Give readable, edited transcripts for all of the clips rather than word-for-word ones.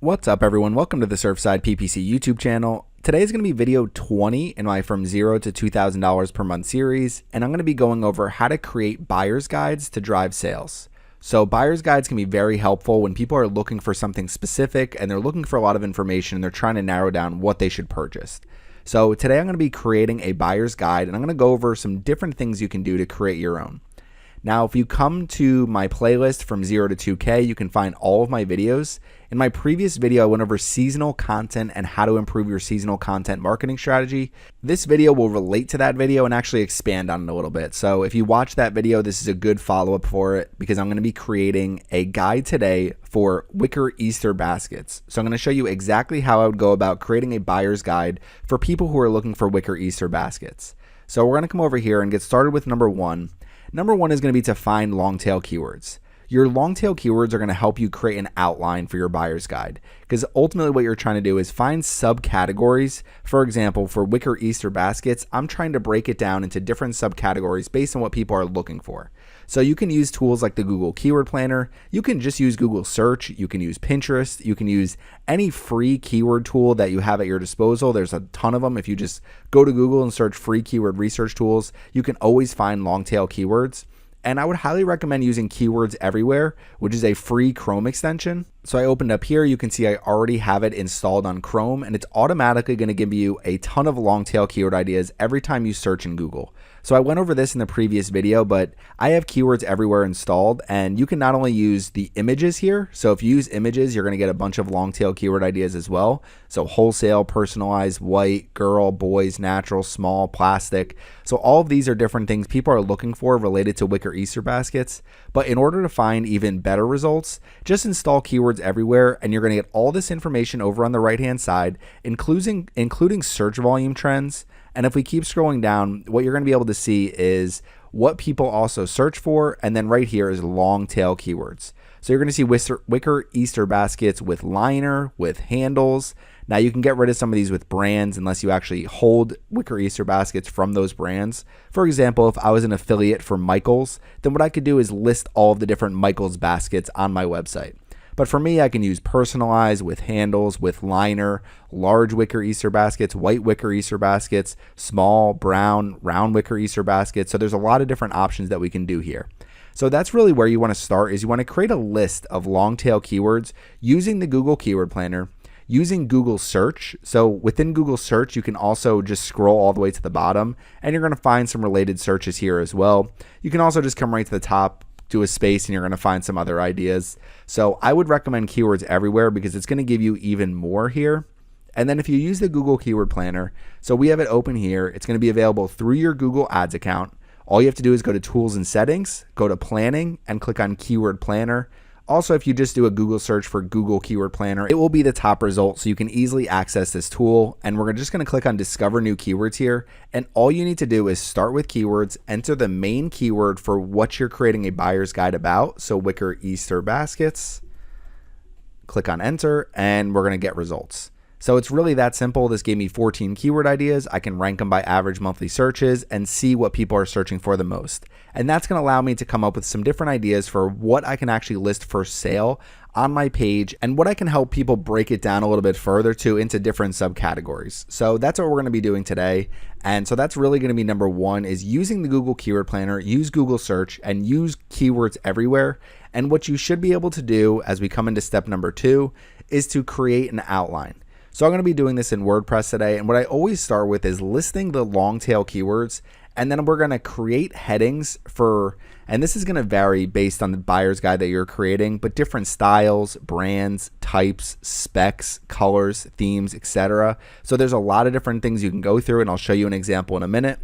What's up everyone, welcome to the Surfside PPC YouTube channel. Today is going to be video 20 in my from $0 to $2,000 per month series, and I'm going to be going over how to create buyer's guides to drive sales. So buyer's guides can be very helpful when people are looking for something specific and they're looking for a lot of information and they're trying to narrow down what they should purchase. So today I'm going to be creating a buyer's guide, and I'm going to go over some different things you can do to create your own. Now, if you come to my playlist from 0 to 2K, you can find all of my videos. In my previous video, I went over seasonal content and how to improve your seasonal content marketing strategy. This video will relate to that video and actually expand on it a little bit. So if you watch that video, this is a good follow-up for it because I'm going to be creating a guide today for wicker Easter baskets. So I'm going to show you exactly how I would go about creating a buyer's guide for people who are looking for wicker Easter baskets. So we're going to come over here and get started with number one. Number one is going to be to find long tail keywords. Your long tail keywords are going to help you create an outline for your buyer's guide, because ultimately what you're trying to do is find subcategories. For example, for wicker Easter baskets, I'm trying to break it down into different subcategories based on what people are looking for. So you can use tools like the Google Keyword Planner. You can just use Google Search. You can use Pinterest. You can use any free keyword tool that you have at your disposal. There's a ton of them. If you just go to Google and search free keyword research tools, you can always find long tail keywords. And I would highly recommend using Keywords Everywhere, which is a free Chrome extension. So I opened up here, you can see I already have it installed on Chrome, and it's automatically going to give you a ton of long tail keyword ideas every time you search in Google. So I went over this in the previous video, but I have Keywords Everywhere installed, and you can not only use the images here. So if you use images, you're going to get a bunch of long tail keyword ideas as well. So wholesale, personalized, white, girl, boys, natural, small, plastic. So all of these are different things people are looking for related to wicker Easter baskets. But in order to find even better results, just install Keywords Everywhere, and you're going to get all this information over on the right hand side, including search volume trends. And if we keep scrolling down, what you're going to be able to see is what people also search for, and then right here is long tail keywords. So you're going to see wicker Easter baskets with liner, with handles. Now you can get rid of some of these with brands unless you actually hold wicker Easter baskets from those brands. For example, if I was an affiliate for Michaels, then what I could do is list all of the different Michaels baskets on my website. But for me, I can use personalized with handles, with liner, large wicker Easter baskets, white wicker Easter baskets, small, brown, round wicker Easter baskets. So there's a lot of different options that we can do here. So that's really where you want to start, is you want to create a list of long tail keywords using the Google Keyword Planner, using Google Search. So within Google Search, you can also just scroll all the way to the bottom, and you're going to find some related searches here as well. You can also just come right to the top, do a space, and you're going to find some other ideas. So I would recommend Keywords Everywhere because it's going to give you even more here. And then if you use the Google Keyword Planner, so we have it open here, it's going to be available through your Google Ads account. All you have to do is go to Tools and Settings, go to Planning, and click on Keyword Planner. Also, if you just do a Google search for Google Keyword Planner, it will be the top result, so you can easily access this tool. And we're just going to click on Discover New Keywords here. And all you need to do is start with keywords, enter the main keyword for what you're creating a buyer's guide about. So wicker Easter baskets, click on Enter, and we're going to get results. So it's really that simple. This gave me 14 keyword ideas. I can rank them by average monthly searches and see what people are searching for the most. And that's going to allow me to come up with some different ideas for what I can actually list for sale on my page, and what I can help people break it down a little bit further to into different subcategories. So that's what we're going to be doing today. And so that's really going to be number one, is using the Google Keyword Planner, use Google Search, and use Keywords Everywhere. And what you should be able to do as we come into step number two is to create an outline. So I'm going to be doing this in WordPress today, and what I always start with is listing the long tail keywords, and then we're going to create headings for, and this is going to vary based on the buyer's guide that you're creating, but different styles, brands, types, specs, colors, themes, etc. So there's a lot of different things you can go through, and I'll show you an example in a minute.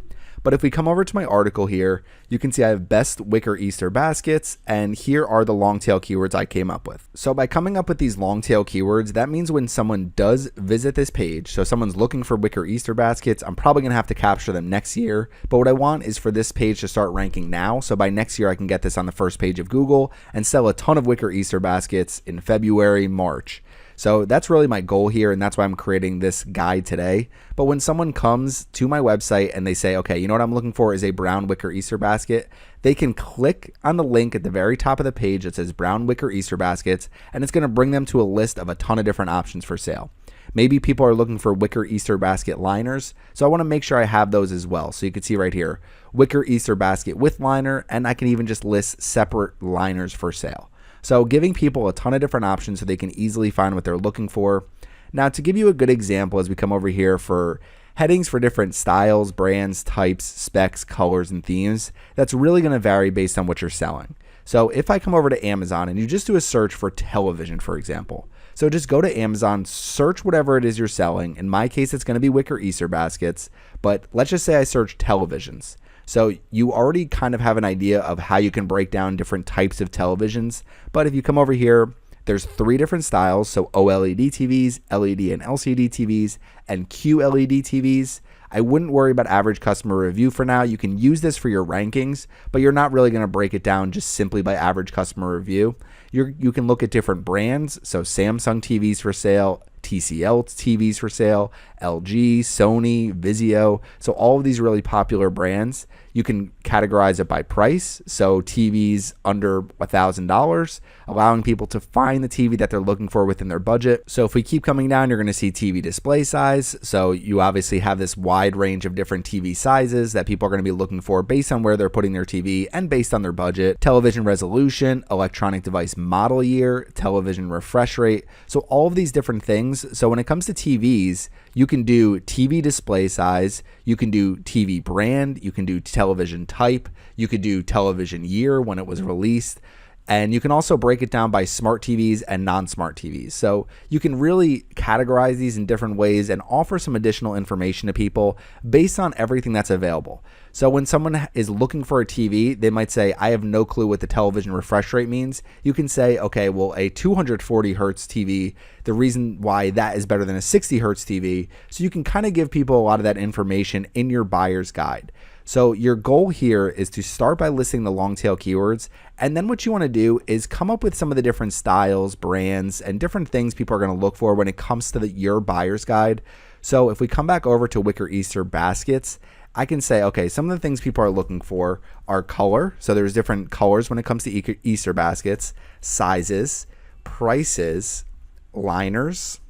But if we come over to my article here, you can see I have best wicker Easter baskets, and here are the long tail keywords I came up with. So by coming up with these long tail keywords, that means when someone does visit this page, so someone's looking for wicker Easter baskets, I'm probably going to have to capture them next year. But what I want is for this page to start ranking now. So by next year, I can get this on the first page of Google and sell a ton of wicker Easter baskets in February, March. So that's really my goal here, and that's why I'm creating this guide today. But when someone comes to my website and they say, okay, you know what I'm looking for is a brown wicker Easter basket, they can click on the link at the very top of the page that says brown wicker Easter baskets, and it's going to bring them to a list of a ton of different options for sale. Maybe people are looking for wicker Easter basket liners, so I want to make sure I have those as well. So you can see right here, wicker Easter basket with liner, and I can even just list separate liners for sale. So giving people a ton of different options so they can easily find what they're looking for. Now, to give you a good example, as we come over here for headings for different styles, brands, types, specs, colors, and themes, that's really going to vary based on what you're selling. So if I come over to Amazon and you just do a search for television, for example, so just go to Amazon, search whatever it is you're selling. In my case, it's going to be wicker Easter baskets, but let's just say I search televisions. So you already kind of have an idea of how you can break down different types of televisions. But if you come over here, there's 3 different styles. So OLED TVs, LED and LCD TVs, and QLED TVs. I wouldn't worry about average customer review for now. You can use this for your rankings, but you're not really going to break it down just simply by average customer review. You can look at different brands. So Samsung TVs for sale, TCL TVs for sale, LG, Sony, Vizio. So all of these really popular brands. You can categorize it by price. So TVs under $1,000, allowing people to find the TV that they're looking for within their budget. So if we keep coming down, you're going to see TV display size. So you obviously have this wide range of different TV sizes that people are going to be looking for based on where they're putting their TV and based on their budget. Television resolution, electronic device model year, television refresh rate. So all of these different things. So when it comes to TVs, you can do TV display size, you can do TV brand, you can do television type, you could do television year when it was released, and you can also break it down by smart TVs and non-smart TVs. So you can really categorize these in different ways and offer some additional information to people based on everything that's available. So when someone is looking for a TV, they might say, I have no clue what the television refresh rate means. You can say, okay, well, a 240 hertz TV, the reason why that is better than a 60 hertz TV. So you can kind of give people a lot of that information in your buyer's guide. So your goal here is to start by listing the long tail keywords, and then what you want to do is come up with some of the different styles, brands, and different things people are going to look for when it comes to your buyer's guide. So if we come back over to wicker Easter baskets, I can say, okay, some of the things people are looking for are color. So there's different colors when it comes to Easter baskets, sizes, prices, liners,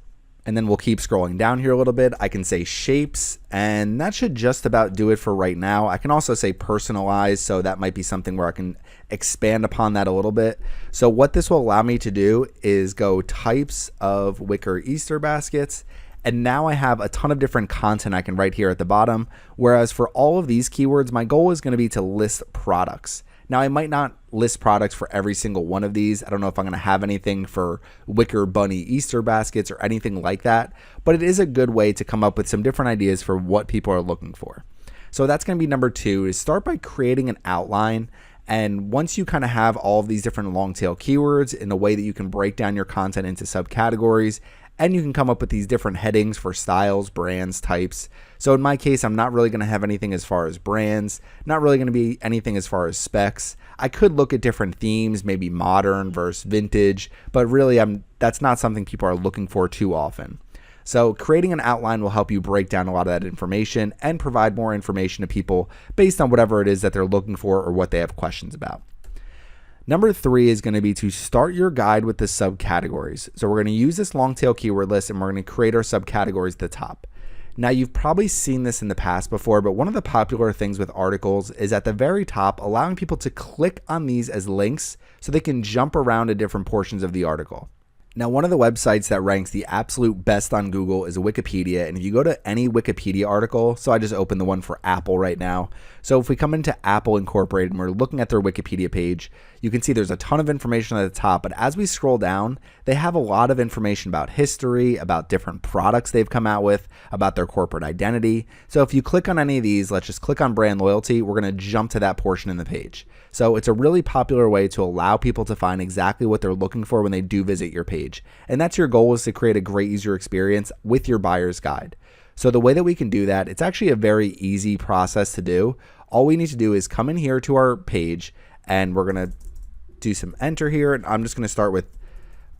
and then we'll keep scrolling down here a little bit. I can say shapes, and that should just about do it for right now. I can also say personalized, so that might be something where I can expand upon that a little bit. So what this will allow me to do is go types of wicker Easter baskets, and now I have a ton of different content I can write here at the bottom. Whereas for all of these keywords, my goal is going to be to list products. Now, I might not list products for every single one of these. I don't know if I'm going to have anything for wicker bunny Easter baskets or anything like that, but it is a good way to come up with some different ideas for what people are looking for. So that's going to be number 2, is start by creating an outline. And once you kind of have all of these different long tail keywords in a way that you can break down your content into subcategories, and you can come up with these different headings for styles, brands, types. So in my case, I'm not really going to have anything as far as brands, not really going to be anything as far as specs. I could look at different themes, maybe modern versus vintage, but really that's not something people are looking for too often. So creating an outline will help you break down a lot of that information and provide more information to people based on whatever it is that they're looking for or what they have questions about. Number 3 is going to be to start your guide with the subcategories. So we're going to use this long tail keyword list and we're going to create our subcategories at the top. Now, you've probably seen this in the past before, but one of the popular things with articles is at the very top, allowing people to click on these as links so they can jump around to different portions of the article. Now, one of the websites that ranks the absolute best on Google is Wikipedia. And if you go to any Wikipedia article, so I just opened the one for Apple right now. So if we come into Apple Incorporated and we're looking at their Wikipedia page, you can see there's a ton of information at the top. But as we scroll down, they have a lot of information about history, about different products they've come out with, about their corporate identity. So if you click on any of these, let's just click on brand loyalty, we're going to jump to that portion in the page. So it's a really popular way to allow people to find exactly what they're looking for when they do visit your page. And that's your goal, is to create a great user experience with your buyer's guide. So the way that we can do that, it's actually a very easy process to do. All we need to do is come in here to our page and we're going to do some enter here. And I'm just going to start with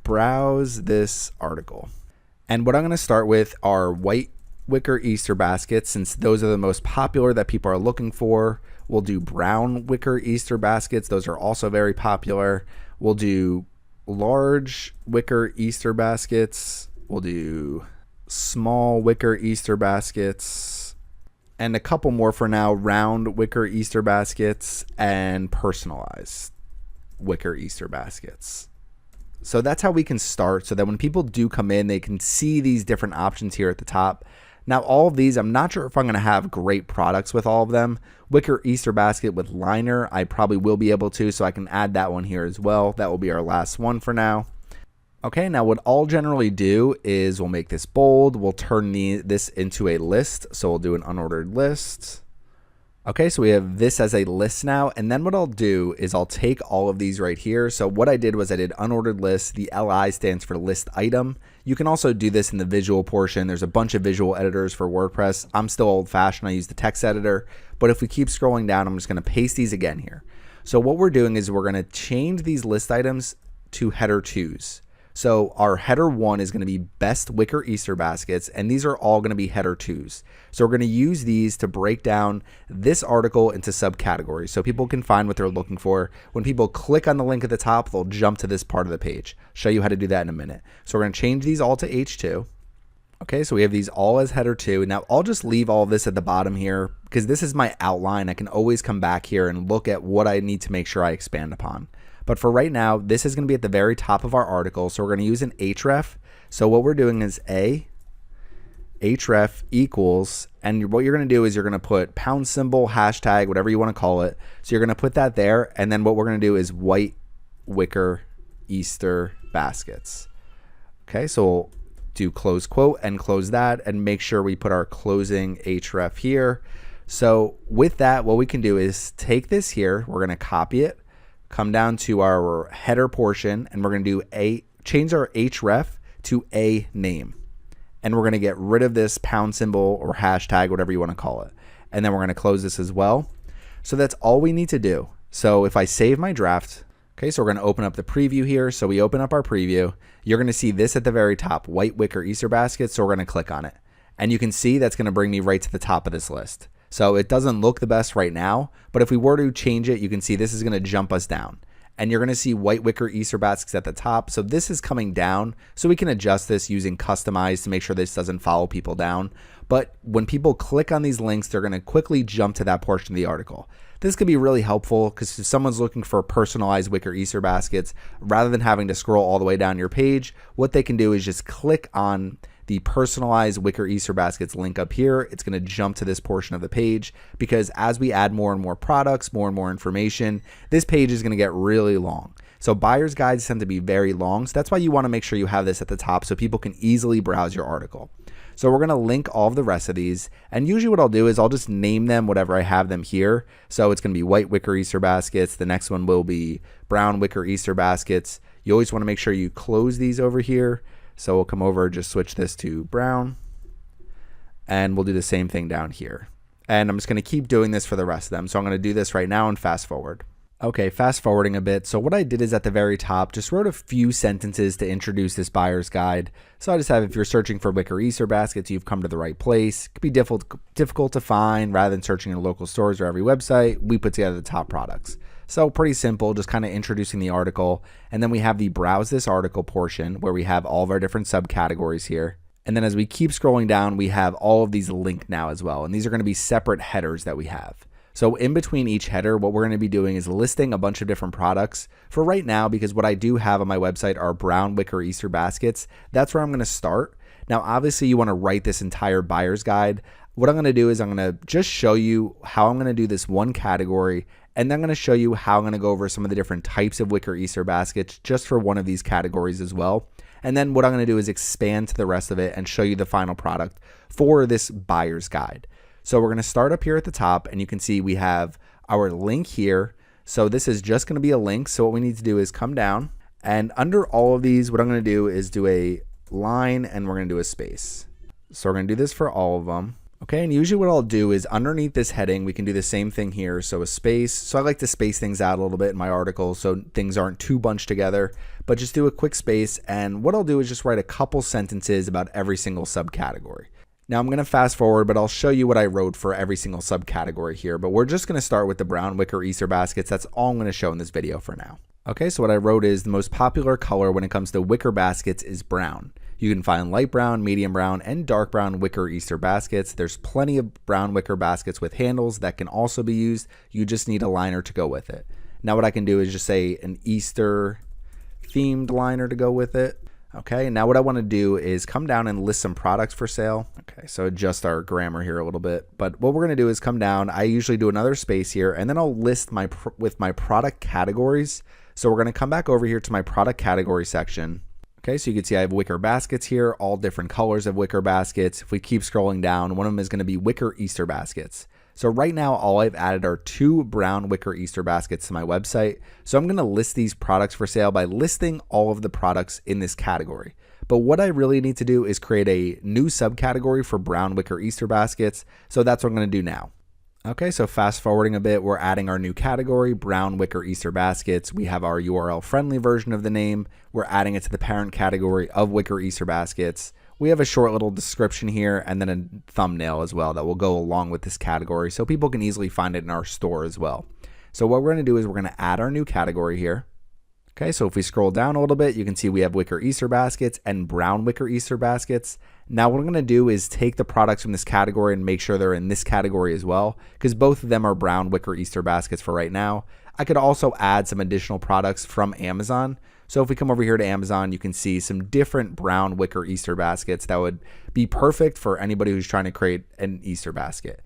browse this article. And what I'm going to start with are white wicker Easter baskets, since those are the most popular that people are looking for. We'll do brown wicker Easter baskets. Those are also very popular. We'll do large wicker Easter baskets. We'll do small wicker Easter baskets. And a couple more for now, round wicker Easter baskets and personalized wicker Easter baskets. So that's how we can start, so that when people do come in, they can see these different options here at the top. Now, all of these, I'm not sure if I'm going to have great products with all of them. Wicker Easter basket with liner, I probably will be able to, so I can add that one here as well. That will be our last one for now. Okay, now what I'll generally do is we'll make this bold. We'll turn this into a list. So we'll do an unordered list. Okay, so we have this as a list now, and then what I'll do is I'll take all of these right here. So what I did was I did unordered list. The LI stands for list item. You can also do this in the visual portion. There's a bunch of visual editors for WordPress. I'm still old fashioned. I use the text editor, but if we keep scrolling down, I'm just going to paste these again here. So what we're doing is we're going to change these list items to header 2s. So our header 1 is going to be best wicker Easter baskets, and these are all going to be header 2s. So we're going to use these to break down this article into subcategories so people can find what they're looking for. When people click on the link at the top, they'll jump to this part of the page. Show you how to do that in a minute. So we're going to change these all to H2. Okay, so we have these all as header 2. Now I'll just leave all of this at the bottom here because this is my outline. I can always come back here and look at what I need to make sure I expand upon. But for right now, this is going to be at the very top of our article. So we're going to use an href. So what we're doing is href equals, and what you're going to do is you're going to put pound symbol, hashtag, whatever you want to call it. So you're going to put that there. And then what we're going to do is white wicker Easter baskets. Okay, so we'll do close quote and close that and make sure we put our closing href here. So with that, what we can do is take this here. We're going to copy it. Come down to our header portion, and we're going to do change our href to a name. And we're going to get rid of this pound symbol or hashtag, whatever you want to call it. And then we're going to close this as well. So that's all we need to do. So if I save my draft, okay, so we're going to open up the preview here. So we open up our preview. You're going to see this at the very top, white wicker Easter basket. So we're going to click on it. And you can see that's going to bring me right to the top of this list. So it doesn't look the best right now, but if we were to change it, you can see this is going to jump us down. And you're going to see white wicker Easter baskets at the top. So this is coming down. So we can adjust this using customize to make sure this doesn't follow people down. But when people click on these links, they're going to quickly jump to that portion of the article. This could be really helpful because if someone's looking for personalized wicker Easter baskets, rather than having to scroll all the way down your page, what they can do is just click on the personalized wicker Easter baskets link up here. It's going to jump to this portion of the page because as we add more and more products, more and more information, this page is going to get really long. So buyer's guides tend to be very long. So that's why you want to make sure you have this at the top so people can easily browse your article. So we're going to link all of the rest of these. And usually what I'll do is I'll just name them whatever I have them here. So it's going to be white wicker Easter baskets. The next one will be brown wicker Easter baskets. You always want to make sure you close these over here. So we'll come over, just switch this to brown, and we'll do the same thing down here. And I'm just going to keep doing this for the rest of them. So I'm going to do this right now and fast forward. Okay, fast forwarding a bit. So what I did is at the very top, just wrote a few sentences to introduce this buyer's guide. So I just have, if you're searching for wicker Easter baskets, you've come to the right place. It could be difficult to find. Rather than searching in local stores or every website, we put together the top products. So pretty simple, just kind of introducing the article. And then we have the browse this article portion where we have all of our different subcategories here. And then as we keep scrolling down, we have all of these linked now as well. And these are going to be separate headers that we have. So in between each header, what we're going to be doing is listing a bunch of different products for right now, because what I do have on my website are brown wicker Easter baskets. That's where I'm going to start. Now, obviously you want to write this entire buyer's guide. What I'm going to do is I'm going to just show you how I'm going to do this one category. And then I'm going to show you how I'm going to go over some of the different types of wicker Easter baskets just for one of these categories as well. And then what I'm going to do is expand to the rest of it and show you the final product for this buyer's guide. So we're going to start up here at the top, and you can see we have our link here. So this is just going to be a link. So what we need to do is come down, and under all of these, what I'm going to do is do a line, and we're going to do a space. So we're going to do this for all of them. Okay, and usually what I'll do is underneath this heading, we can do the same thing here. So a space. So I like to space things out a little bit in my article so things aren't too bunched together, but just do a quick space. And what I'll do is just write a couple sentences about every single subcategory. Now I'm going to fast forward, but I'll show you what I wrote for every single subcategory here. But we're just going to start with the brown wicker Easter baskets. That's all I'm going to show in this video for now. Okay, so what I wrote is the most popular color when it comes to wicker baskets is brown. You can find light brown, medium brown, and dark brown wicker Easter baskets. There's plenty of brown wicker baskets with handles that can also be used. You just need a liner to go with it. Now what I can do is just say an Easter themed liner to go with it. Okay, now what I want to do is come down and list some products for sale. Okay, so adjust our grammar here a little bit. But what we're going to do is come down. I usually do another space here, and then I'll list with my product categories. So we're going to come back over here to my product category section. Okay, so you can see I have wicker baskets here, all different colors of wicker baskets. If we keep scrolling down, one of them is going to be wicker Easter baskets. So right now, all I've added are 2 brown wicker Easter baskets to my website. So I'm going to list these products for sale by listing all of the products in this category. But what I really need to do is create a new subcategory for brown wicker Easter baskets. So that's what I'm going to do now. Okay, so fast forwarding a bit, we're adding our new category, brown wicker Easter baskets. We have our URL friendly version of the name. We're adding it to the parent category of wicker Easter baskets. We have a short little description here and then a thumbnail as well that will go along with this category so people can easily find it in our store as well. So what we're going to do is we're going to add our new category here. Okay, so if we scroll down a little bit, you can see we have wicker Easter baskets and brown wicker Easter baskets. Now what I'm going to do is take the products from this category and make sure they're in this category as well, because both of them are brown wicker Easter baskets for right now. I could also add some additional products from Amazon. So if we come over here to Amazon, you can see some different brown wicker Easter baskets that would be perfect for anybody who's trying to create an Easter basket.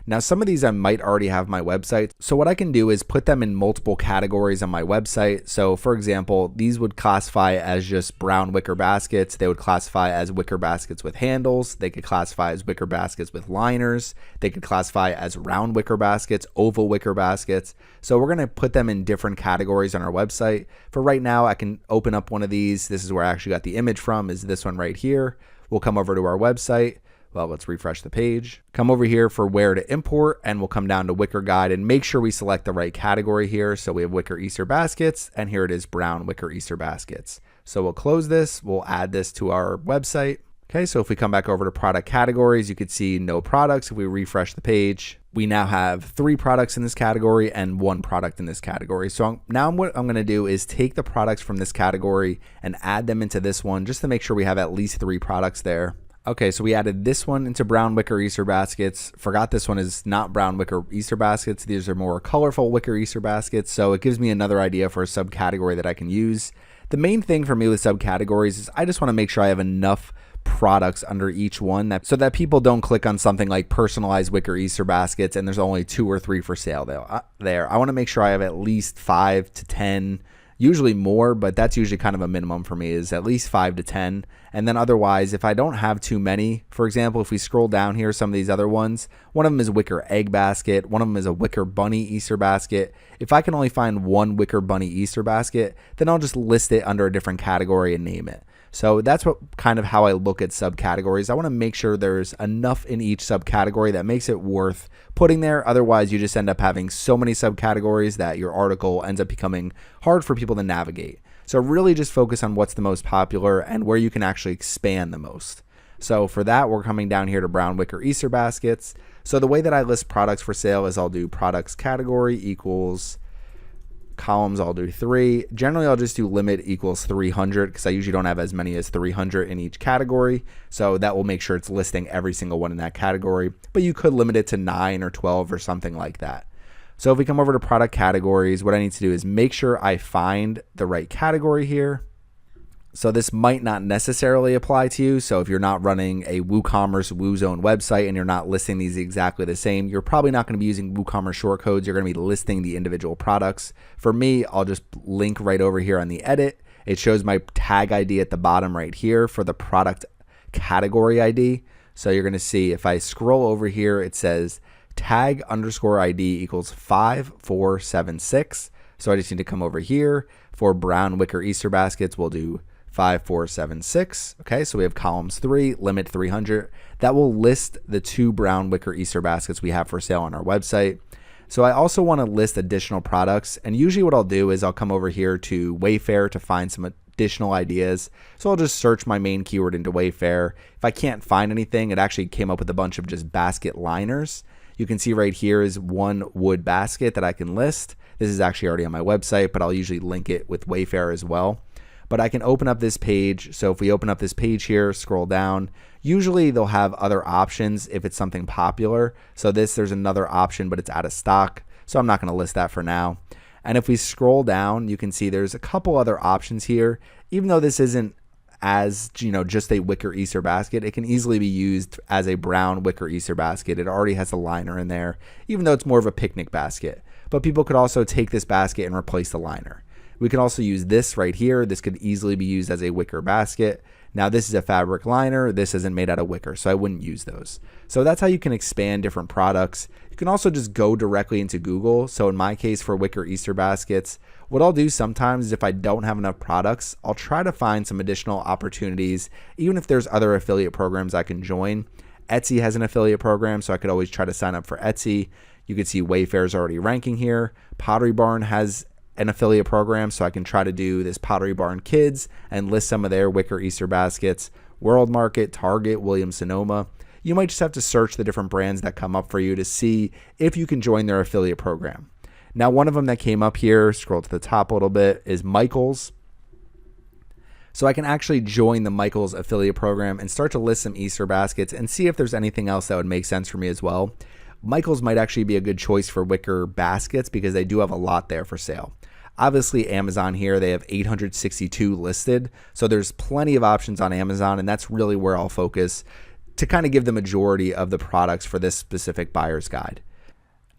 Now, some of these I might already have my website. So what I can do is put them in multiple categories on my website. So for example, these would classify as just brown wicker baskets. They would classify as wicker baskets with handles. They could classify as wicker baskets with liners. They could classify as round wicker baskets, oval wicker baskets. So we're going to put them in different categories on our website. For right now, I can open up one of these. This is where I actually got the image from, is this one right here. We'll come over to our website. Well, let's refresh the page. Come over here for where to import, and we'll come down to wicker guide and make sure we select the right category here. So we have wicker Easter baskets, and here it is, brown wicker Easter baskets. So we'll close this. We'll add this to our website. Okay, so if we come back over to product categories, you could see no products. If we refresh the page, we now have 3 products in this category and 1 product in this category. So now what I'm going to do is take the products from this category and add them into this one just to make sure we have at least 3 products there. Okay, so we added this one into brown wicker Easter baskets. Forgot this one is not brown wicker Easter baskets. These are more colorful wicker Easter baskets. So it gives me another idea for a subcategory that I can use. The main thing for me with subcategories is I just want to make sure I have enough products under each one so that people don't click on something like personalized wicker Easter baskets and there's only 2 or 3 for sale there. I want to make sure I have at least 5 to 10, usually more, but that's usually kind of a minimum for me, is at least 5 to 10. And then otherwise, if I don't have too many, for example, if we scroll down here, some of these other ones, one of them is a wicker egg basket. One of them is a wicker bunny Easter basket. If I can only find 1 wicker bunny Easter basket, then I'll just list it under a different category and name it. So that's what kind of how I look at subcategories. I want to make sure there's enough in each subcategory that makes it worth putting there. Otherwise, you just end up having so many subcategories that your article ends up becoming hard for people to navigate. So really just focus on what's the most popular and where you can actually expand the most. So for that, we're coming down here to brown wicker Easter baskets. So the way that I list products for sale is I'll do products category equals columns. I'll do 3. Generally, I'll just do limit equals 300 because I usually don't have as many as 300 in each category. So that will make sure it's listing every single one in that category. But you could limit it to 9 or 12 or something like that. So if we come over to product categories, what I need to do is make sure I find the right category here. So this might not necessarily apply to you. So if you're not running a WooCommerce WooZone website and you're not listing these exactly the same, you're probably not going to be using WooCommerce shortcodes. You're going to be listing the individual products. For me, I'll just link right over here on the edit. It shows my tag ID at the bottom right here for the product category ID. So you're going to see if I scroll over here, it says tag underscore ID equals 5476. So I just need to come over here for brown wicker Easter baskets. We'll do 5476. Okay, so we have columns 3, limit 300. That will list the 2 brown wicker Easter baskets we have for sale on our website. So I also want to list additional products, and usually what I'll do is I'll come over here to Wayfair to find some additional ideas. So I'll just search my main keyword into Wayfair. If I can't find anything, it actually came up with a bunch of just basket liners. You can see right here is one wood basket that I can list. This is actually already on my website, but I'll usually link it with Wayfair as well. But I can open up this page. So if we open up this page here, scroll down, usually they'll have other options if it's something popular. So there's another option, but it's out of stock. So I'm not going to list that for now. And if we scroll down, you can see there's a couple other options here. Even though this isn't as, just a wicker Easter basket, it can easily be used as a brown wicker Easter basket. It already has a liner in there, even though it's more of a picnic basket. But people could also take this basket and replace the liner. We can also use this right here. This could easily be used as a wicker basket. Now this is a fabric liner. This isn't made out of wicker, so I wouldn't use those. So that's how you can expand different products. You can also just go directly into Google. So in my case for wicker Easter baskets, what I'll do sometimes is if I don't have enough products, I'll try to find some additional opportunities, even if there's other affiliate programs I can join. Etsy has an affiliate program, so I could always try to sign up for Etsy. You can see Wayfair's already ranking here. Pottery Barn has an affiliate program, so I can try to do this Pottery Barn Kids and list some of their wicker Easter baskets. World Market, Target, Williams-Sonoma. You might just have to search the different brands that come up for you to see if you can join their affiliate program. Now, one of them that came up here, scroll to the top a little bit, is Michaels. So I can actually join the Michaels affiliate program and start to list some Easter baskets and see if there's anything else that would make sense for me as well. Michaels might actually be a good choice for wicker baskets because they do have a lot there for sale. Obviously, Amazon here, they have 862 listed. So there's plenty of options on Amazon, and that's really where I'll focus to kind of give the majority of the products for this specific buyer's guide.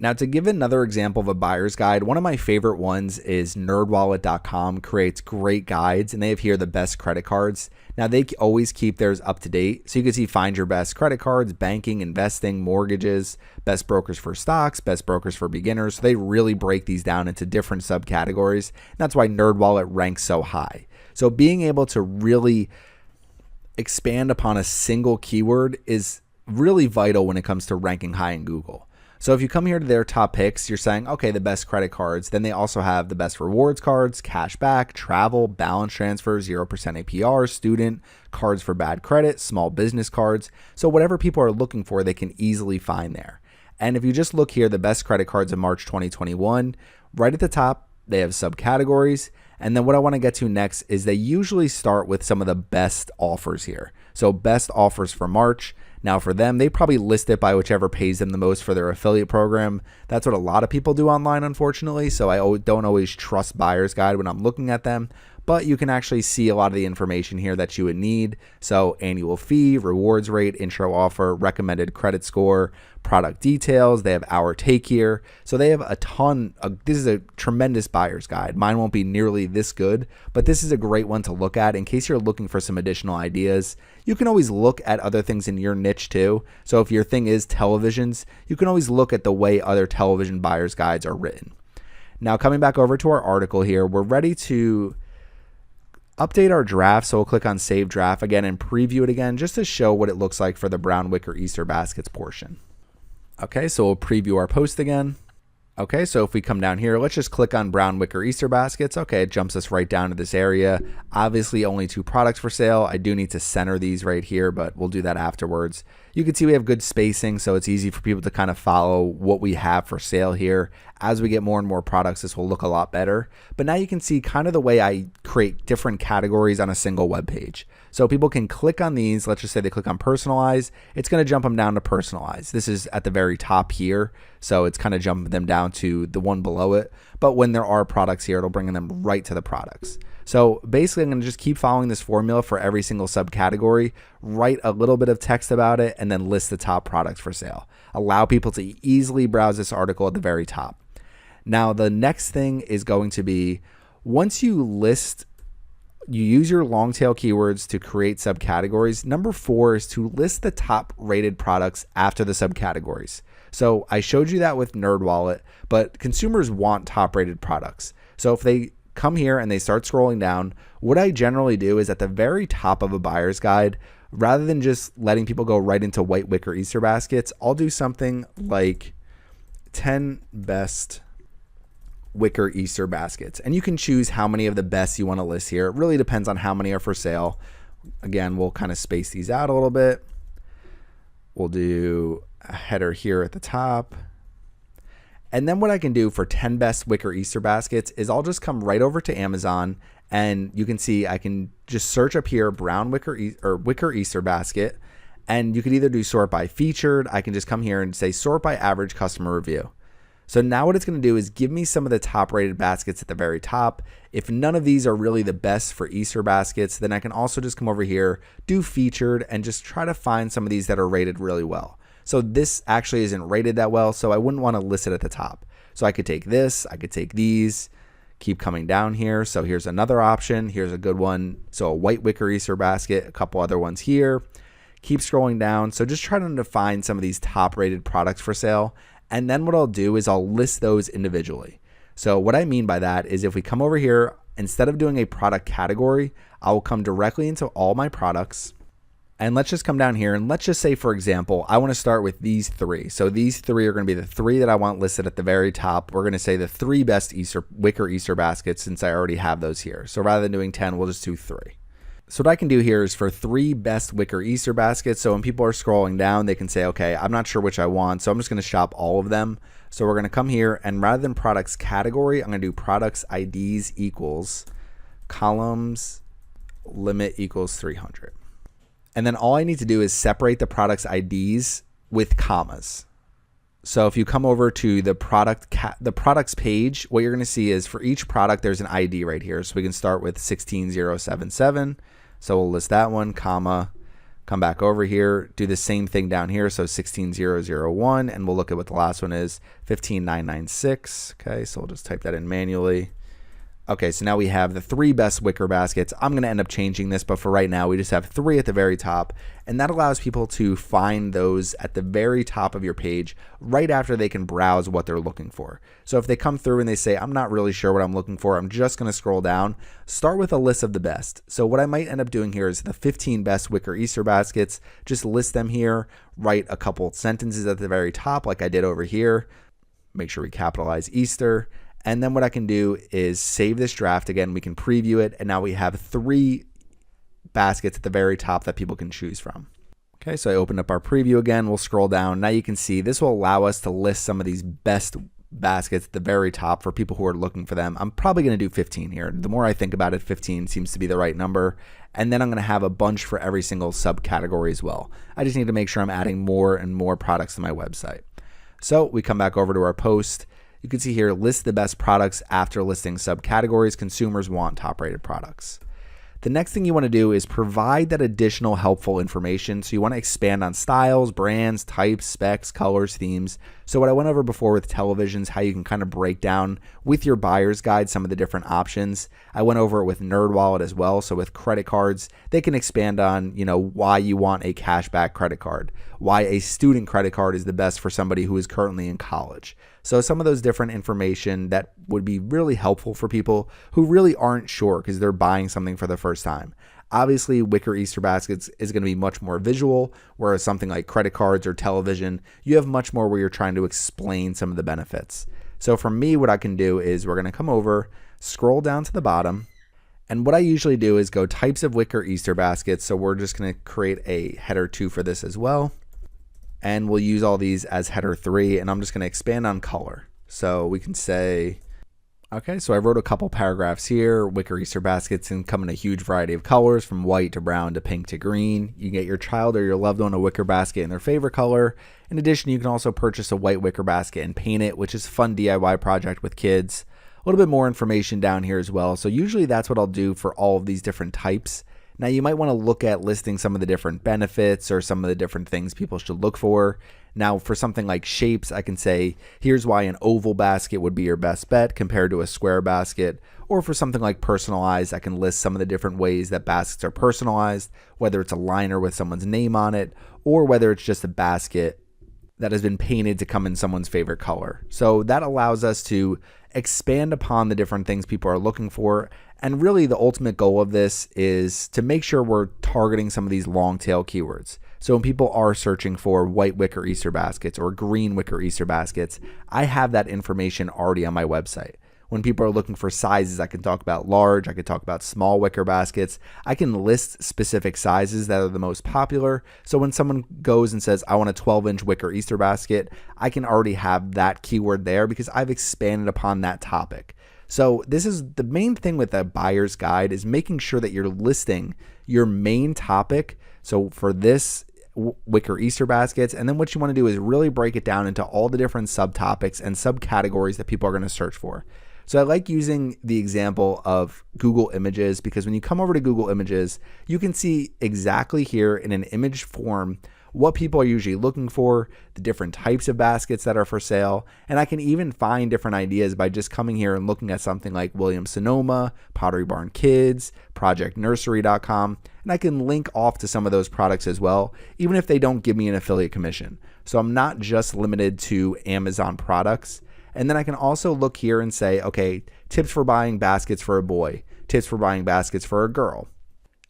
Now, to give another example of a buyer's guide, one of my favorite ones is nerdwallet.com creates great guides, and they have here the best credit cards. Now, they always keep theirs up to date. So you can see find your best credit cards, banking, investing, mortgages, best brokers for stocks, best brokers for beginners. So they really break these down into different subcategories. And that's why NerdWallet ranks so high. So being able to really expand upon a single keyword is really vital when it comes to ranking high in Google. So if you come here to their top picks, you're saying, okay, the best credit cards. Then they also have the best rewards cards, cash back, travel, balance transfer, 0% APR, student, cards for bad credit, small business cards. So whatever people are looking for, they can easily find there. And if you just look here, the best credit cards of March 2021, right at the top, they have subcategories. And then what I want to get to next is they usually start with some of the best offers here. So best offers for March. Now for them, they probably list it by whichever pays them the most for their affiliate program. That's what a lot of people do online, unfortunately. So I don't always trust buyer's guide when I'm looking at them. But you can actually see a lot of the information here that you would need. So annual fee, rewards rate, intro offer, recommended credit score, product details. They have our take here. So they have a ton. This is a tremendous buyer's guide. Mine won't be nearly this good, but this is a great one to look at in case you're looking for some additional ideas. You can always look at other things in your niche too. So if your thing is televisions, you can always look at the way other television buyer's guides are written. Now coming back over to our article here, we're ready to update our draft. So we'll click on Save Draft again and preview it again just to show what it looks like for the brown wicker Easter baskets portion. Okay, so we'll preview our post again. Okay, so if we come down here, let's just click on brown wicker Easter baskets. Okay, it jumps us right down to this area. Obviously only 2 products for sale. I do need to center these right here, but we'll do that afterwards. You can see we have good spacing, so it's easy for people to kind of follow what we have for sale here. As we get more and more products, this will look a lot better. But now you can see kind of the way I create different categories on a single web page. So people can click on these. Let's just say they click on personalize. It's going to jump them down to personalize. This is at the very top here. So it's kind of jumping them down to the one below it. But when there are products here, it'll bring them right to the products. So basically, I'm going to just keep following this formula for every single subcategory, write a little bit of text about it, and then list the top products for sale. Allow people to easily browse this article at the very top. Now, the next thing is going to be once you use your long tail keywords to create subcategories. Number 4 is to list the top rated products after the subcategories. So I showed you that with NerdWallet, but consumers want top rated products. So if they come here and they start scrolling down, what I generally do is at the very top of a buyer's guide, rather than just letting people go right into white wicker Easter baskets, I'll do something like 10 best wicker Easter baskets. And you can choose how many of the best you want to list here. It really depends on how many are for sale. Again, we'll kind of space these out a little bit. We'll do a header here at the top. And then what I can do for 10 best wicker Easter baskets is I'll just come right over to Amazon, and you can see I can just search up here brown wicker or wicker Easter basket, and you could either do sort by featured. I can just come here and say sort by average customer review. So now what it's going to do is give me some of the top rated baskets at the very top. If none of these are really the best for Easter baskets, then I can also just come over here, do featured, and just try to find some of these that are rated really well. So this actually isn't rated that well, so I wouldn't want to list it at the top. So I could take this, I could take these, keep coming down here. So here's another option. Here's a good one. So a white wicker Easter basket, a couple other ones here. Keep scrolling down. So just trying to find some of these top rated products for sale. And then what I'll do is I'll list those individually. So what I mean by that is if we come over here, instead of doing a product category, I will come directly into all my products. And let's just come down here and let's just say, for example, I want to start with these three. So these three are going to be the three that I want listed at the very top. We're going to say the 3 best wicker Easter baskets, since I already have those here. So rather than doing 10, we'll just do 3. So what I can do here is for 3 best wicker Easter baskets. So when people are scrolling down, they can say, okay, I'm not sure which I want, so I'm just going to shop all of them. So we're going to come here, and rather than products category, I'm going to do products IDs equals columns limit equals 300. And then all I need to do is separate the product's IDs with commas. So if you come over to the products page, what you're going to see is for each product, there's an ID right here. So we can start with 16077. So we'll list that one, comma, come back over here, do the same thing down here. So 16001, and we'll look at what the last one is, 15996. Okay, so we'll just type that in manually. Okay, so now we have the 3 best wicker baskets. I'm going to end up changing this, but for right now, we just have 3 at the very top, and that allows people to find those at the very top of your page right after they can browse what they're looking for. So if they come through and they say, I'm not really sure what I'm looking for, I'm just going to scroll down, start with a list of the best. So what I might end up doing here is the 15 best wicker Easter baskets, just list them here, write a couple sentences at the very top like I did over here, make sure we capitalize Easter. And then what I can do is save this draft. Again, we can preview it. And now we have 3 baskets at the very top that people can choose from. Okay, so I opened up our preview again. We'll scroll down. Now you can see this will allow us to list some of these best baskets at the very top for people who are looking for them. I'm probably going to do 15 here. The more I think about it, 15 seems to be the right number. And then I'm going to have a bunch for every single subcategory as well. I just need to make sure I'm adding more and more products to my website. So we come back over to our post. You can see here, list the best products after listing subcategories. Consumers want top-rated products. The next thing you want to do is provide that additional helpful information. So you want to expand on styles, brands, types, specs, colors, themes. So what I went over before with televisions, how you can kind of break down with your buyer's guide some of the different options. I went over it with NerdWallet as well. So with credit cards, they can expand on, why you want a cashback credit card, why a student credit card is the best for somebody who is currently in college. So some of those different information that would be really helpful for people who really aren't sure because they're buying something for the first time. Obviously, wicker Easter baskets is going to be much more visual, whereas something like credit cards or television, you have much more where you're trying to explain some of the benefits. So for me, what I can do is we're going to come over, scroll down to the bottom, and what I usually do is go types of wicker Easter baskets. So we're just going to create a header 2 for this as well. And we'll use all these as header 3, and I'm just going to expand on color. So we can say, okay, so I wrote a couple paragraphs here. Wicker Easter baskets can come in a huge variety of colors, from white to brown to pink to green. You can get your child or your loved one a wicker basket in their favorite color. In addition, you can also purchase a white wicker basket and paint it, which is a fun DIY project with kids. A little bit more information down here as well. So usually that's what I'll do for all of these different types. Now you might want to look at listing some of the different benefits or some of the different things people should look for. Now for something like shapes, I can say, here's why an oval basket would be your best bet compared to a square basket. Or for something like personalized, I can list some of the different ways that baskets are personalized, whether it's a liner with someone's name on it, or whether it's just a basket that has been painted to come in someone's favorite color. So that allows us to expand upon the different things people are looking for. And really the ultimate goal of this is to make sure we're targeting some of these long tail keywords. So when people are searching for white wicker Easter baskets or green wicker Easter baskets, I have that information already on my website. When people are looking for sizes, I can talk about large, I can talk about small wicker baskets. I can list specific sizes that are the most popular. So when someone goes and says, I want a 12-inch wicker Easter basket, I can already have that keyword there because I've expanded upon that topic. So this is the main thing with a buyer's guide, is making sure that you're listing your main topic. So for this wicker Easter baskets, and then what you want to do is really break it down into all the different subtopics and subcategories that people are going to search for. So I like using the example of Google Images, because when you come over to Google Images, you can see exactly here in an image form what people are usually looking for, the different types of baskets that are for sale, and I can even find different ideas by just coming here and looking at something like Williams-Sonoma, Pottery Barn Kids, ProjectNursery.com, and I can link off to some of those products as well, even if they don't give me an affiliate commission. So I'm not just limited to Amazon products. And then I can also look here and say, okay, tips for buying baskets for a boy, tips for buying baskets for a girl.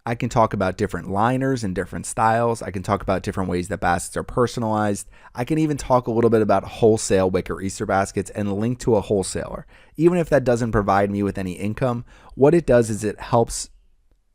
I can talk about different liners and different styles. I can talk about different ways that baskets are personalized. I can even talk a little bit about wholesale wicker Easter baskets and link to a wholesaler. Even if that doesn't provide me with any income, what it does is it helps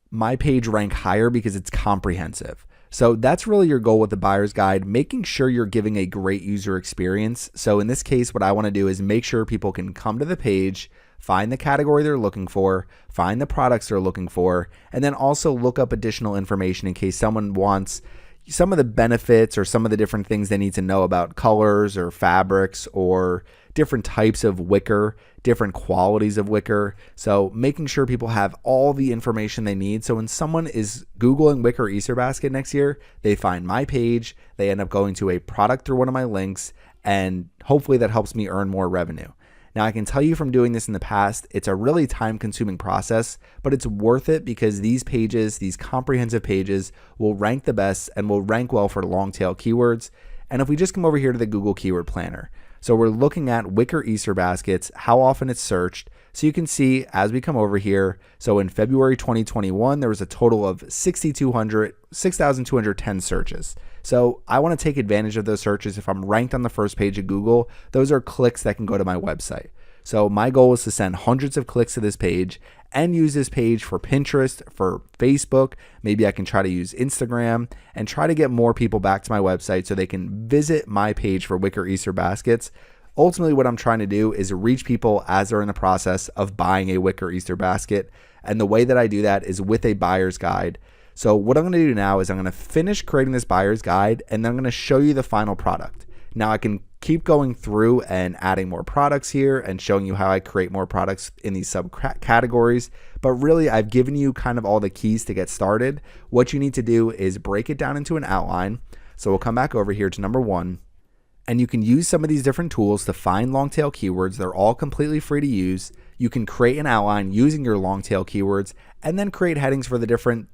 my page rank higher because it's comprehensive. So that's really your goal with the buyer's guide, making sure you're giving a great user experience. So in this case, what I want to do is make sure people can come to the page, find the category they're looking for, find the products they're looking for, and then also look up additional information in case someone wants some of the benefits or some of the different things they need to know about colors or fabrics or different types of wicker, different qualities of wicker. So making sure people have all the information they need. So when someone is Googling wicker Easter basket next year, they find my page, they end up going to a product through one of my links, and hopefully that helps me earn more revenue. Now I can tell you from doing this in the past, it's a really time consuming process, but it's worth it because these pages, these comprehensive pages, will rank the best and will rank well for long tail keywords. And if we just come over here to the Google Keyword Planner, so we're looking at wicker Easter baskets, how often it's searched. So you can see as we come over here, so in February 2021, there was a total of 6,210 searches. So I want to take advantage of those searches. If I'm ranked on the first page of Google, those are clicks that can go to my website. So my goal is to send hundreds of clicks to this page and use this page for Pinterest, for Facebook. Maybe I can try to use Instagram and try to get more people back to my website so they can visit my page for wicker Easter baskets. Ultimately, what I'm trying to do is reach people as they're in the process of buying a wicker Easter basket. And the way that I do that is with a buyer's guide. So what I'm going to do now is I'm going to finish creating this buyer's guide, and then I'm going to show you the final product. Now I can keep going through and adding more products here and showing you how I create more products in these subcategories. But really, I've given you kind of all the keys to get started. What you need to do is break it down into an outline. So we'll come back over here to number 1. And you can use some of these different tools to find long tail keywords. They're all completely free to use. You can create an outline using your long tail keywords and then create headings for the different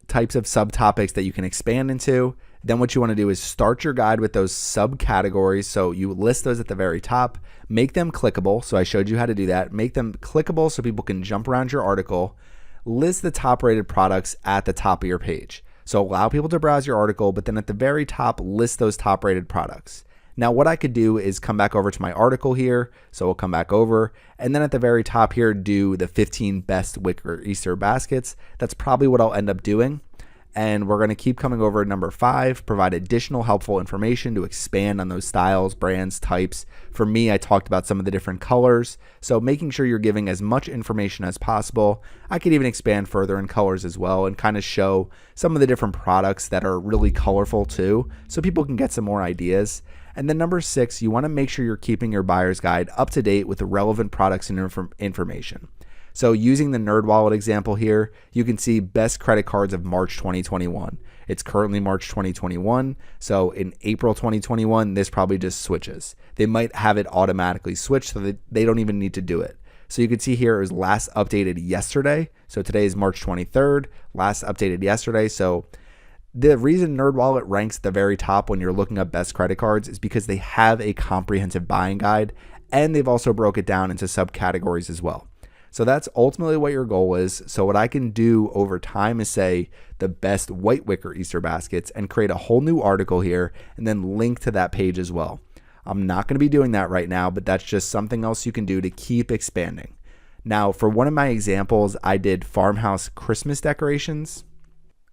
types of subtopics that you can expand into. Then what you want to do is start your guide with those subcategories. So you list those at the very top, make them clickable. So I showed you how to do that. Make them clickable so people can jump around your article. List the top rated products at the top of your page. So allow people to browse your article, but then at the very top, list those top rated products. Now what I could do is come back over to my article here. So we'll come back over, and then at the very top here, do the 15 best wicker Easter baskets. That's probably what I'll end up doing. And we're going to keep coming over at number 5, provide additional helpful information to expand on those styles, brands, types. For me, I talked about some of the different colors. So making sure you're giving as much information as possible. I could even expand further in colors as well and kind of show some of the different products that are really colorful too, so people can get some more ideas. And then number 6, you want to make sure you're keeping your buyer's guide up to date with the relevant products and information. So using the NerdWallet example here, you can see best credit cards of March 2021. It's currently March 2021. So in April 2021, this probably just switches. They might have it automatically switch so that they don't even need to do it. So you can see here it was last updated yesterday. So today is March 23rd, last updated yesterday. So The reason NerdWallet ranks at the very top when you're looking up best credit cards is because they have a comprehensive buying guide, and they've also broke it down into subcategories as well. So that's ultimately what your goal is. So what I can do over time is say the best white wicker Easter baskets and create a whole new article here and then link to that page as well. I'm not going to be doing that right now, but that's just something else you can do to keep expanding. Now, for one of my examples, I did farmhouse Christmas decorations.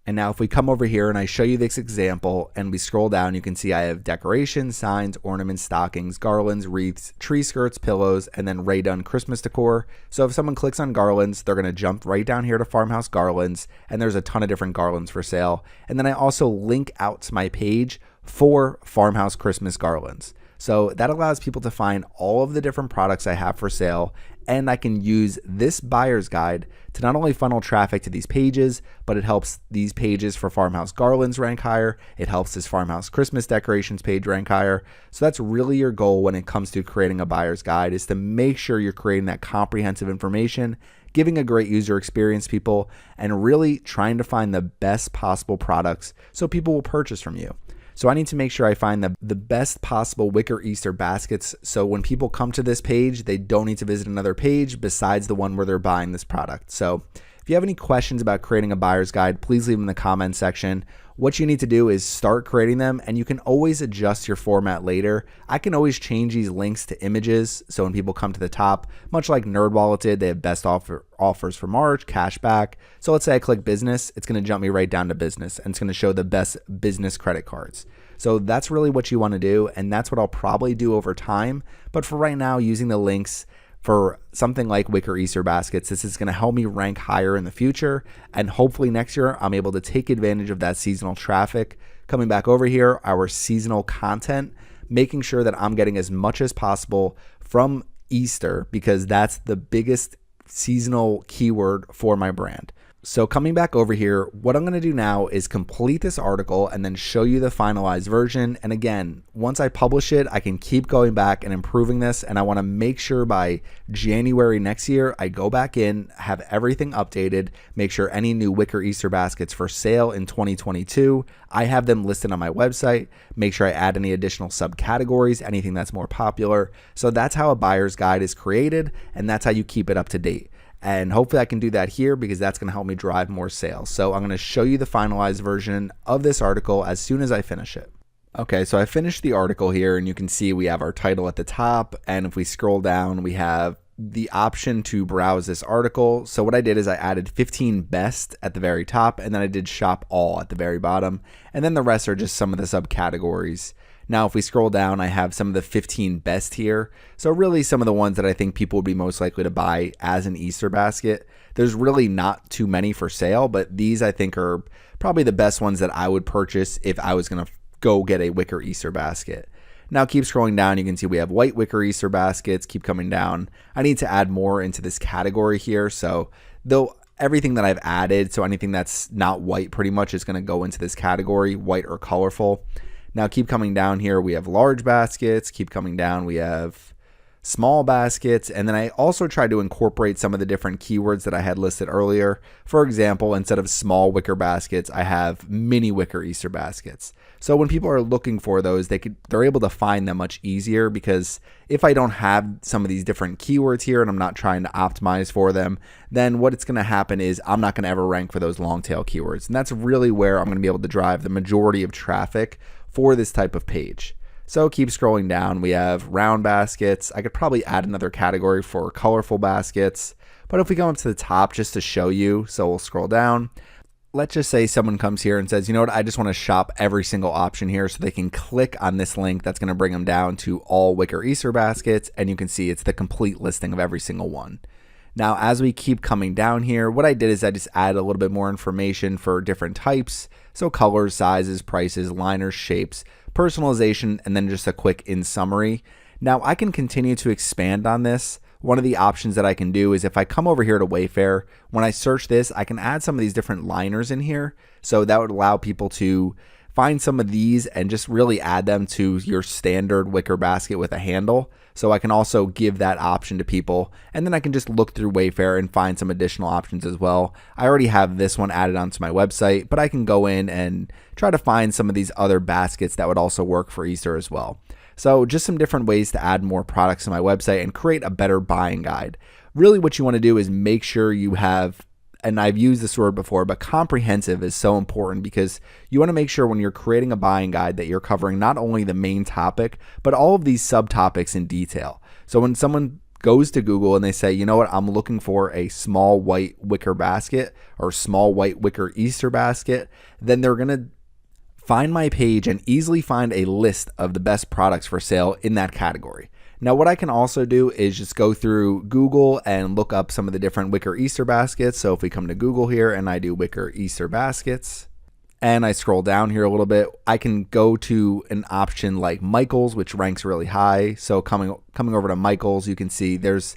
And now if we come over here and I show you this example and we scroll down, you can see I have decorations, signs, ornaments, stockings, garlands, wreaths, tree skirts, pillows, and then Ray Dunn Christmas decor. So if someone clicks on garlands, they're going to jump right down here to farmhouse garlands, and there's a ton of different garlands for sale. And then I also link out to my page for farmhouse Christmas garlands. So that allows people to find all of the different products I have for sale, and I can use this buyer's guide to not only funnel traffic to these pages, but it helps these pages for farmhouse garlands rank higher. It helps this farmhouse Christmas decorations page rank higher. So that's really your goal when it comes to creating a buyer's guide, is to make sure you're creating that comprehensive information, giving a great user experience to people, and really trying to find the best possible products so people will purchase from you. So I need to make sure I find the best possible wicker Easter baskets, so when people come to this page, they don't need to visit another page besides the one where they're buying this product. So if you have any questions about creating a buyer's guide, please leave them in the comments section. What you need to do is start creating them, and you can always adjust your format later. I can always change these links to images, so when people come to the top, much like NerdWallet did, they have best offers for March, cash back. So let's say I click business, it's going to jump me right down to business, and it's going to show the best business credit cards. So that's really what you want to do, and that's what I'll probably do over time. But for right now, using the links for something like wicker Easter baskets, this is going to help me rank higher in the future, and hopefully next year I'm able to take advantage of that seasonal traffic. Coming back over here, our seasonal content, making sure that I'm getting as much as possible from Easter, because that's the biggest seasonal keyword for my brand. So coming back over here, what I'm going to do now is complete this article and then show you the finalized version. And again, once I publish it, I can keep going back and improving this. And I want to make sure by January next year, I go back in, have everything updated, make sure any new wicker Easter baskets for sale in 2022, I have them listed on my website, make sure I add any additional subcategories, anything that's more popular. So that's how a buyer's guide is created, and that's how you keep it up to date. And hopefully I can do that here, because that's going to help me drive more sales. So I'm going to show you the finalized version of this article as soon as I finish it. Okay, so I finished the article here, and you can see we have our title at the top. And if we scroll down, we have the option to browse this article. So what I did is I added 15 best at the very top, and then I did shop all at the very bottom. And then the rest are just some of the subcategories. Now, if we scroll down, I have some of the 15 best here. So really some of the ones that I think people would be most likely to buy as an Easter basket. There's really not too many for sale, but these I think are probably the best ones that I would purchase if I was going to go get a wicker Easter basket. Now keep scrolling down, you can see we have white wicker Easter baskets, keep coming down. I need to add more into this category here. So though everything that I've added, so anything that's not white pretty much is going to go into this category, white or colorful. Now keep coming down here, we have large baskets, keep coming down, we have small baskets, and then I also tried to incorporate some of the different keywords that I had listed earlier. For example, instead of small wicker baskets, I have mini wicker Easter baskets. So when people are looking for those, they're able to find them much easier, because if I don't have some of these different keywords here and I'm not trying to optimize for them, then what it's going to happen is I'm not going to ever rank for those long tail keywords. And that's really where I'm going to be able to drive the majority of traffic for this type of page. So keep scrolling down. We have round baskets. I could probably add another category for colorful baskets, but if we come up to the top just to show you, so we'll scroll down. Let's just say someone comes here and says, you know what, I just want to shop every single option here, so they can click on this link that's going to bring them down to all wicker Easter baskets, and you can see it's the complete listing of every single one. Now, as we keep coming down here, what I did is I just added a little bit more information for different types. So colors, sizes, prices, liners, shapes, personalization, and then just a quick in summary. Now I can continue to expand on this. One of the options that I can do is if I come over here to Wayfair, when I search this, I can add some of these different liners in here. So that would allow people to find some of these and just really add them to your standard wicker basket with a handle. So I can also give that option to people, and then I can just look through Wayfair and find some additional options as well. I already have this one added onto my website, but I can go in and try to find some of these other baskets that would also work for Easter as well. So just some different ways to add more products to my website and create a better buying guide. Really what you want to do is make sure you have, and I've used this word before, but comprehensive is so important because you want to make sure when you're creating a buying guide that you're covering not only the main topic, but all of these subtopics in detail. So when someone goes to Google and they say, you know what, I'm looking for a small white wicker basket or small white wicker Easter basket, then they're going to find my page and easily find a list of the best products for sale in that category. Now, what I can also do is just go through Google and look up some of the different wicker Easter baskets. So if we come to Google here and I do wicker Easter baskets and I scroll down here a little bit, I can go to an option like Michael's, which ranks really high. So coming over to Michael's, you can see there's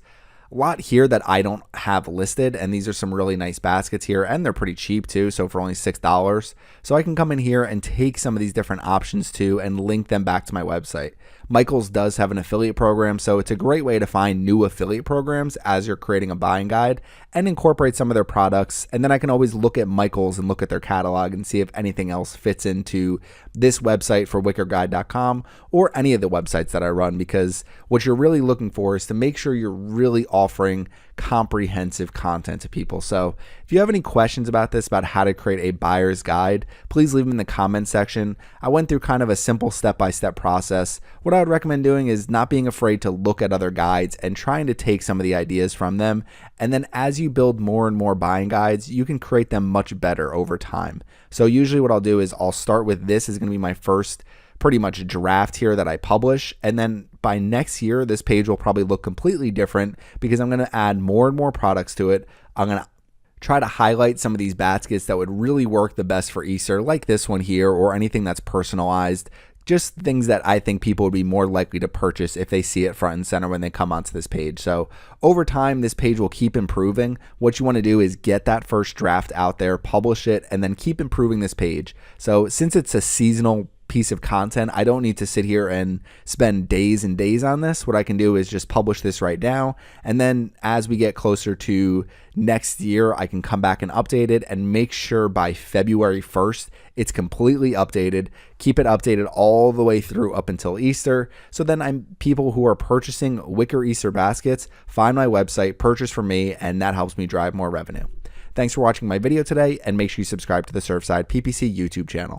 a lot here that I don't have listed, and these are some really nice baskets here, and they're pretty cheap too, so for only $6. So I can come in here and take some of these different options too and link them back to my website. Michael's does have an affiliate program, so it's a great way to find new affiliate programs as you're creating a buying guide and incorporate some of their products. And then I can always look at Michael's and look at their catalog and see if anything else fits into this website for wickerguide.com or any of the websites that I run, because what you're really looking for is to make sure you're really offering comprehensive content to people. So if you have any questions about this, about how to create a buyer's guide, please leave them in the comment section. I went through kind of a simple step-by-step process. What I would recommend doing is not being afraid to look at other guides and trying to take some of the ideas from them. And then as you build more and more buying guides, you can create them much better over time. So usually what I'll do is I'll start with this is going to be my first pretty much draft here that I publish, and then by next year this page will probably look completely different because I'm going to add more and more products to it. I'm going to try to highlight some of these baskets that would really work the best for Easter, like this one here, or anything that's personalized, just things that I think people would be more likely to purchase if they see it front and center when they come onto this page. So over time, this page will keep improving. What you want to do is get that first draft out there, publish it, and then keep improving this page. So since it's a seasonal piece of content, I don't need to sit here and spend days and days on this. What I can do is just publish this right now, and then as we get closer to next year, I can come back and update it and make sure by February 1st it's completely updated. Keep it updated all the way through up until Easter. So then people who are purchasing wicker Easter baskets find my website, purchase from me, and that helps me drive more revenue. Thanks for watching my video today, and make sure you subscribe to the Surfside PPC YouTube channel.